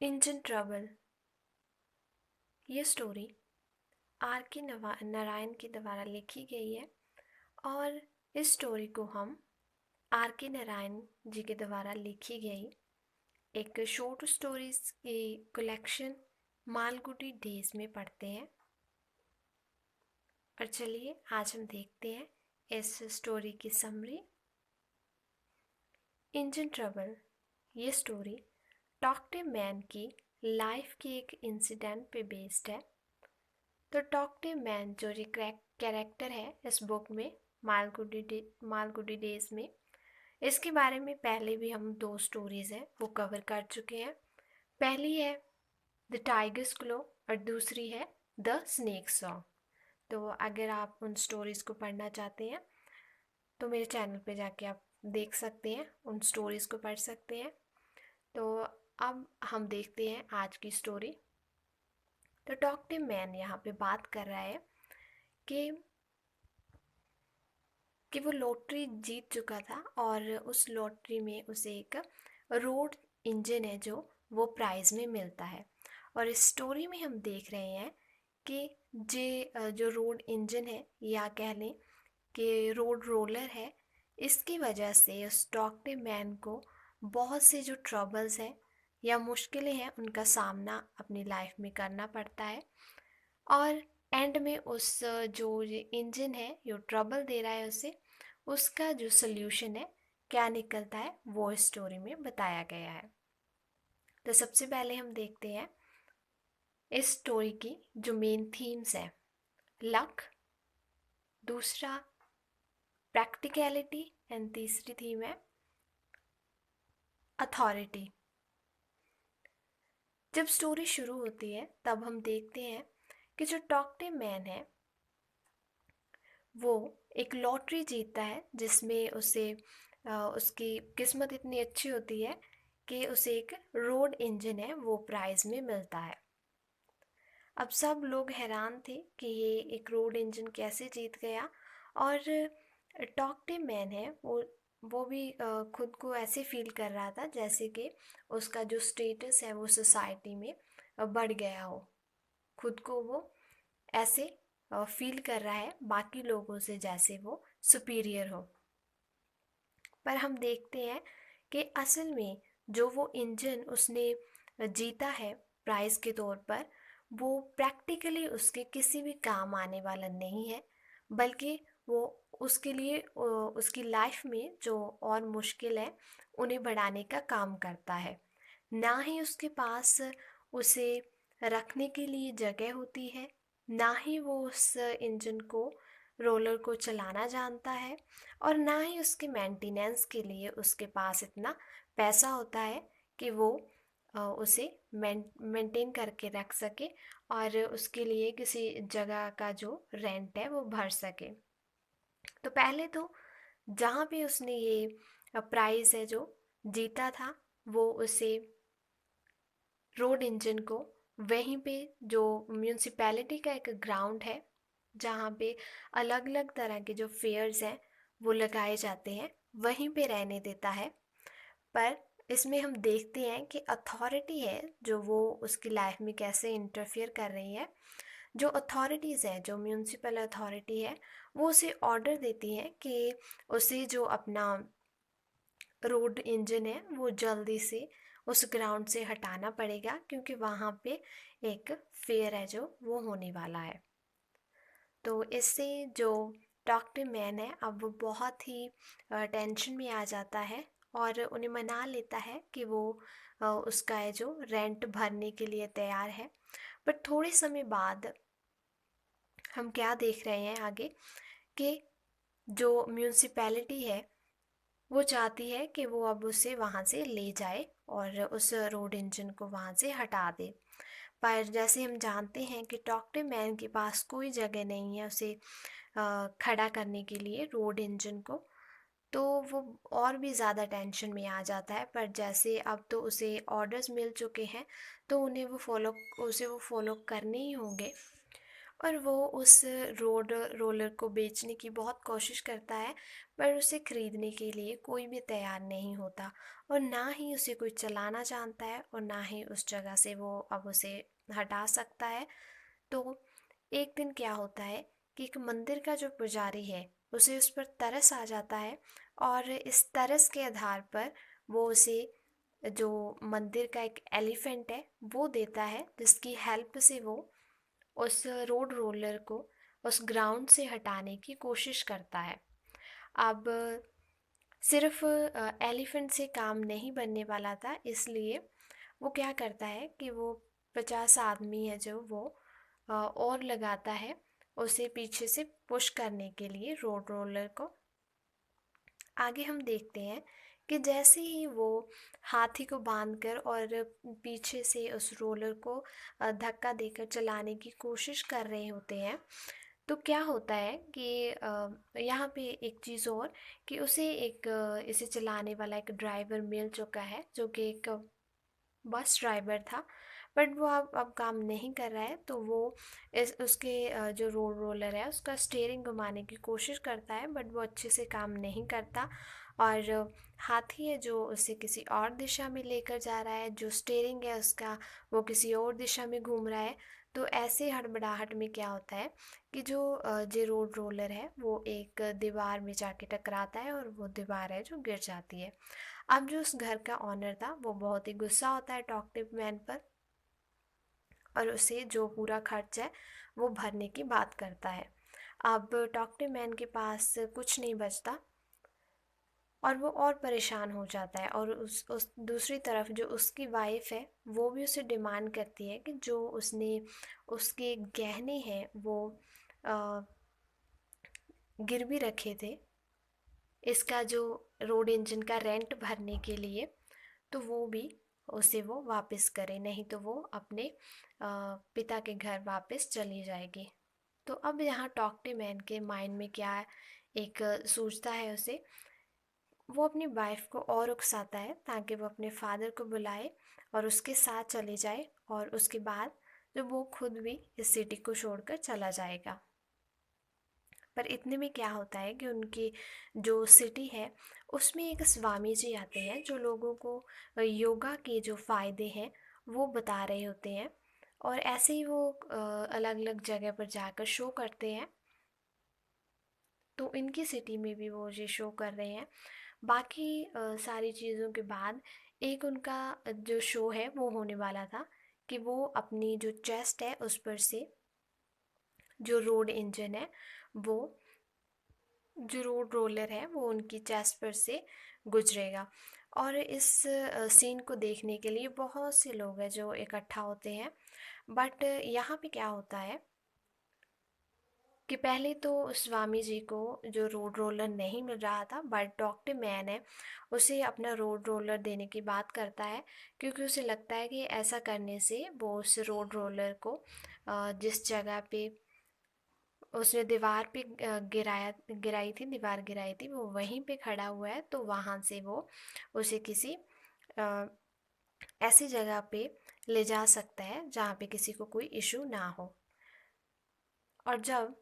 Engine trouble. ये story are के नारायण के द्वारा लिखी गई है और इस स्टोरी को हम आर के नारायण जी के द्वारा लिखी गई एक शॉर्ट स्टोरीज की कलेक्शन मालगुडी डेज में पढ़ते हैं। और चलिए आज हम देखते हैं इस स्टोरी की समरी। इंजन ट्रबल ये स्टोरी टॉक टू मैन की लाइफ के एक इंसिडेंट पे बेस्ड है। तो टॉक टू मैन जो ये कैरेक्टर है इस बुक में मालगुडी डेज में, इसके बारे में पहले भी हम 2 स्टोरीज़ हैं वो कवर कर चुके हैं। पहली है द टाइगर्स क्लो और दूसरी है द स्नेक सॉन्ग। तो अगर आप उन स्टोरीज़ को पढ़ना चाहते हैं तो मेरे चैनल पे जाके आप देख सकते हैं, उन स्टोरीज़ को पढ़ सकते हैं। तो अब हम देखते हैं आज की स्टोरी। तो टॉक टू मैन यहाँ पे बात कर रहा है कि वो लॉटरी जीत चुका था और उस लॉटरी में उसे एक रोड इंजन है जो वो प्राइज़ में मिलता है। और इस स्टोरी में हम देख रहे हैं कि जो रोड इंजन है या कह लें कि रोड रोलर है, इसकी वजह से उस डॉक्टर मैन को बहुत से जो ट्रबल्स हैं या मुश्किलें हैं उनका सामना अपनी लाइफ में करना पड़ता है। और एंड में उस जो ये इंजन है जो ट्रबल दे रहा है उसे, उसका जो सल्यूशन है क्या निकलता है वो इस स्टोरी में बताया गया है। तो सबसे पहले हम देखते हैं इस स्टोरी की जो मेन थीम्स है। लक, दूसरा प्रैक्टिकलिटी एंड तीसरी थीम है अथॉरिटी। जब स्टोरी शुरू होती है तब हम देखते हैं कि जो टॉकटिव मैन है वो एक लॉटरी जीतता है जिसमें उसे उसकी किस्मत इतनी अच्छी होती है कि उसे एक रोड इंजन है वो प्राइज़ में मिलता है। अब सब लोग हैरान थे कि ये एक रोड इंजन कैसे जीत गया। और टॉकटिव मैन है वो भी खुद को ऐसे फील कर रहा था जैसे कि उसका जो स्टेटस है वो सोसाइटी में बढ़ गया हो। खुद को वो ऐसे फील कर रहा है बाकी लोगों से जैसे वो सुपीरियर हो। पर हम देखते हैं कि असल में जो वो इंजन उसने जीता है प्राइज़ के तौर पर, वो प्रैक्टिकली उसके किसी भी काम आने वाला नहीं है, बल्कि वो उसके लिए उसकी लाइफ में जो और मुश्किल है उन्हें बढ़ाने का काम करता है। ना ही उसके पास उसे रखने के लिए जगह होती है, ना ही वो उस इंजन को रोलर को चलाना जानता है, और ना ही उसके मेंटेनेंस के लिए उसके पास इतना पैसा होता है कि वो उसे मेंटेन करके रख सके और उसके लिए किसी जगह का जो रेंट है वो भर सके। तो पहले तो जहाँ पे उसने ये प्राइज़ है जो जीता था वो उसे रोड इंजन को वहीं पे जो म्यूनसिपैलिटी का एक ग्राउंड है जहाँ पे अलग अलग तरह के जो फेयर्स हैं वो लगाए जाते हैं वहीं पे रहने देता है। पर इसमें हम देखते हैं कि अथॉरिटी है जो वो उसकी लाइफ में कैसे इंटरफियर कर रही है। जो अथॉरिटीज़ हैं, जो म्यूनसिपल अथॉरिटी है, वो उसे ऑर्डर देती है कि उसे जो अपना रोड इंजन है वो जल्दी से उस ग्राउंड से हटाना पड़ेगा क्योंकि वहाँ पे एक फेयर है जो वो होने वाला है। तो इससे जो डॉक्टर मैन है अब वो बहुत ही टेंशन में आ जाता है और उन्हें मना लेता है कि वो उसका है जो रेंट भरने के लिए तैयार है। बट थोड़े समय बाद हम क्या देख रहे हैं आगे कि जो म्यूनसिपैलिटी है वो चाहती है कि वो अब उसे वहाँ से ले जाए और उस रोड इंजन को वहाँ से हटा दे। पर जैसे हम जानते हैं कि डॉक्टर मैन के पास कोई जगह नहीं है उसे खड़ा करने के लिए रोड इंजन को, तो वो और भी ज़्यादा टेंशन में आ जाता है। पर जैसे अब तो उसे ऑर्डर्स मिल चुके हैं तो उसे वो फॉलो करने ही होंगे। और वो उस रोड रोलर को बेचने की बहुत कोशिश करता है, पर उसे खरीदने के लिए कोई भी तैयार नहीं होता, और ना ही उसे कोई चलाना जानता है और ना ही उस जगह से वो अब उसे हटा सकता है। तो एक दिन क्या होता है कि एक मंदिर का जो पुजारी है उसे उस पर तरस आ जाता है, और इस तरस के आधार पर वो उसे जो मंदिर का एक एलिफेंट है वो देता है, जिसकी हेल्प से वो उस रोड रोलर को उस ग्राउंड से हटाने की कोशिश करता है। अब सिर्फ एलिफेंट से काम नहीं बनने वाला था, इसलिए वो क्या करता है कि वो 50 आदमी है जो वो और लगाता है उसे पीछे से पुश करने के लिए रोड रोलर को। आगे हम देखते हैं कि जैसे ही वो हाथी को बांधकर और पीछे से उस रोलर को धक्का देकर चलाने की कोशिश कर रहे होते हैं, तो क्या होता है कि यहाँ पे एक चीज़ और, कि उसे एक इसे चलाने वाला एक ड्राइवर मिल चुका है जो कि एक बस ड्राइवर था। बट वो अब काम नहीं कर रहा है, तो वो इस उसके जो रोड रोलर है उसका स्टीयरिंग घुमाने की कोशिश करता है, बट वो अच्छे से काम नहीं करता। और हाथी है जो उसे किसी और दिशा में लेकर जा रहा है, जो स्टीयरिंग है उसका वो किसी और दिशा में घूम रहा है। तो ऐसे हड़बड़ाहट में क्या होता है कि जो रोड रोलर है वो एक दीवार में जाके टकराता है, और वो दीवार है जो गिर जाती है। अब जो उस घर का ऑनर था वो बहुत ही गुस्सा होता है टॉकटिव मैन पर, और उसे जो पूरा खर्च है वो भरने की बात करता है। अब टॉकटिव मैन के पास कुछ नहीं बचता, और वो और परेशान हो जाता है, और उस दूसरी तरफ जो उसकी वाइफ है वो भी उसे डिमांड करती है कि जो उसने उसके गहने हैं वो अ, गिरवी रखे थे इसका जो रोड इंजन का रेंट भरने के लिए, तो वो भी उसे वो वापस करे, नहीं तो वो अपने पिता के घर वापस चली जाएगी। तो अब यहाँ टॉकटे मैन के माइंड में क्या एक सूझता है उसे, वो अपनी वाइफ को और उकसाता है ताकि वो अपने फादर को बुलाए और उसके साथ चले जाए, और उसके बाद जो वो खुद भी इस सिटी को छोड़कर चला जाएगा। पर इतने में क्या होता है कि उनकी जो सिटी है उसमें एक स्वामी जी आते हैं जो लोगों को योगा के जो फ़ायदे हैं वो बता रहे होते हैं, और ऐसे ही वो अलग अलग जगह पर जाकर शो करते हैं। तो इनकी सिटी में भी वो ये शो कर रहे हैं। बाकी सारी चीज़ों के बाद एक उनका जो शो है वो होने वाला था कि वो अपनी जो चेस्ट है उस पर से जो रोड इंजन है वो जो रोड रोलर है वो उनकी चेस्ट पर से गुजरेगा। और इस सीन को देखने के लिए बहुत से लोग हैं जो इकट्ठा होते हैं। बट यहाँ पे क्या होता है कि पहले तो स्वामी जी को जो रोड रोलर नहीं मिल रहा था, बट डॉक्टर मैन है उसे अपना रोड रोलर देने की बात करता है, क्योंकि उसे लगता है कि ऐसा करने से वो उस रोड रोलर को जिस जगह पे उसने दीवार पे गिराई थी, दीवार गिराई थी, वो वहीं पे खड़ा हुआ है, तो वहाँ से वो उसे किसी अ, ऐसी जगह पे ले जा सकता है जहाँ पे किसी को कोई इशू ना हो। और जब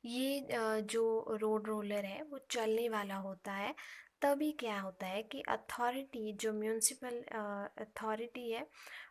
ये जो रोड रोलर है वो चलने वाला होता है, तभी क्या होता है कि अथॉरिटी जो म्यूनसिपल अथॉरिटी है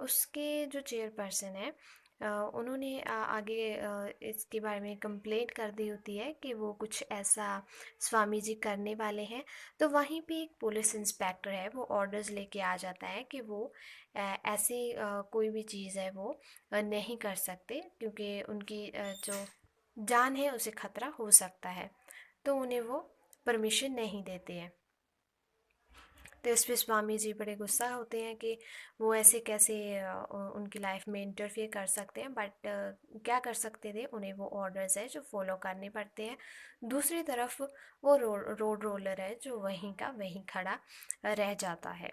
उसके जो चेयरपर्सन है उन्होंने आगे इसके बारे में कंप्लेंट कर दी होती है कि वो कुछ ऐसा स्वामी जी करने वाले हैं। तो वहीं पे एक पुलिस इंस्पेक्टर है वो ऑर्डर्स लेके आ जाता है कि वो ऐसी कोई भी चीज़ है वो नहीं कर सकते, क्योंकि उनकी जो जान है उसे खतरा हो सकता है, तो उन्हें वो परमिशन नहीं देते हैं। तो इस पे स्वामी जी बड़े गुस्सा होते हैं कि वो ऐसे कैसे उनकी लाइफ में इंटरफेयर कर सकते हैं, बट क्या कर सकते थे, उन्हें वो ऑर्डर्स है जो फॉलो करने पड़ते हैं। दूसरी तरफ वो रोड रोलर है जो वहीं का वहीं खड़ा रह जाता है।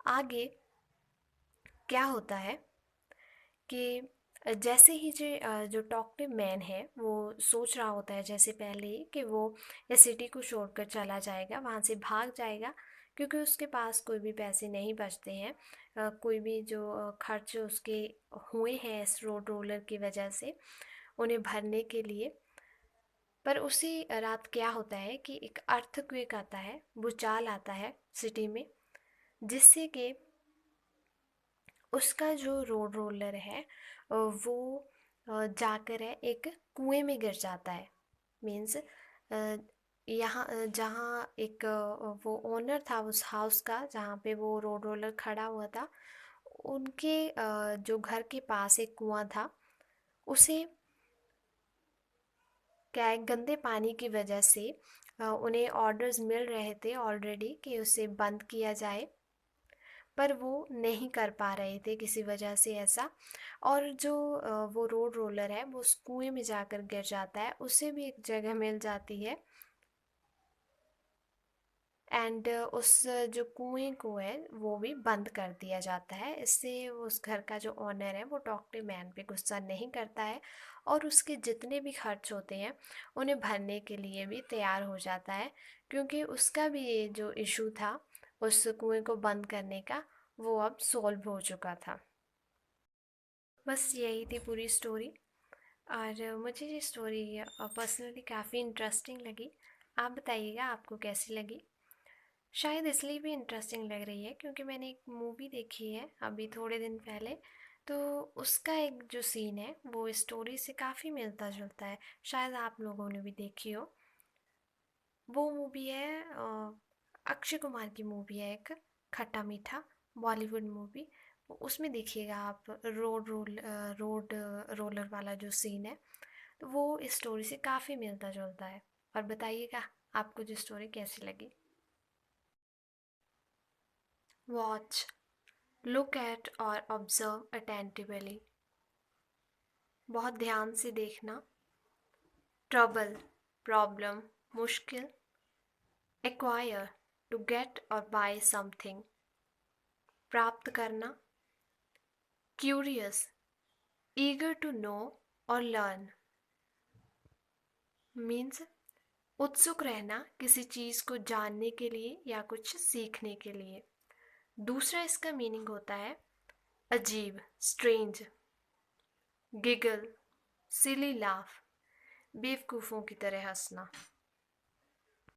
आगे क्या होता है कि जैसे ही जो टॉकटिव मैन है वो सोच रहा होता है जैसे पहले ही कि वो इस सिटी को छोड़कर चला जाएगा, वहाँ से भाग जाएगा, क्योंकि उसके पास कोई भी पैसे नहीं बचते हैं, कोई भी जो खर्च उसके हुए हैं इस रोड रोलर की वजह से उन्हें भरने के लिए। पर उसी रात क्या होता है कि एक अर्थक्वेक आता है, भूचाल आता है सिटी में, जिससे कि उसका जो रोड रोलर है वो जाकर है एक कुएं में गिर जाता है। मीन्स यहाँ जहाँ एक वो ओनर था उस हाउस का जहाँ पे वो रोड रोलर खड़ा हुआ था, उनके जो घर के पास एक कुआं था, उसे क्या है गंदे पानी की वजह से उन्हें ऑर्डर्स मिल रहे थे ऑलरेडी कि उसे बंद किया जाए, पर वो नहीं कर पा रहे थे किसी वजह से ऐसा। और जो वो रोड रोलर है वो उस कुएं में जाकर गिर जाता है, उसे भी एक जगह मिल जाती है। एंड उस जो कुएं को है वो भी बंद कर दिया जाता है। इससे उस घर का जो ओनर है वो टॉक्टे मैन पे गुस्सा नहीं करता है और उसके जितने भी खर्च होते हैं उन्हें भरने के लिए भी तैयार हो जाता है, क्योंकि उसका भी ये जो इशू था उस कुएं को बंद करने का वो अब सॉल्व हो चुका था। बस यही थी पूरी स्टोरी। और मुझे ये स्टोरी पर्सनली काफ़ी इंटरेस्टिंग लगी। आप बताइएगा आपको कैसी लगी। शायद इसलिए भी इंटरेस्टिंग लग रही है क्योंकि मैंने एक मूवी देखी है अभी थोड़े दिन पहले, तो उसका एक जो सीन है वो स्टोरी से काफ़ी मिलता जुलता है। शायद आप लोगों ने भी देखी हो। वो मूवी है अक्षय कुमार की मूवी है एक, खट्टा मीठा, बॉलीवुड मूवी। उसमें देखिएगा आप रोड रोलर वाला जो सीन है, तो वो इस स्टोरी से काफ़ी मिलता जुलता है। और बताइएगा आपको जो स्टोरी कैसी लगी। वॉच, लुक एट और ऑब्जर्व अटेंटिवली, बहुत ध्यान से देखना। ट्रबल, प्रॉब्लम, मुश्किल। एक्वायर, टू गेट और बाय समथिंग, प्राप्त करना। क्यूरियस, ईगर टू नो और लर्न, मीन्स उत्सुक रहना किसी चीज़ को जानने के लिए या कुछ सीखने के लिए। दूसरा इसका मीनिंग होता है अजीब, स्ट्रेंज। गिगल, सिली लाफ, बेवकूफ़ों की तरह हंसना।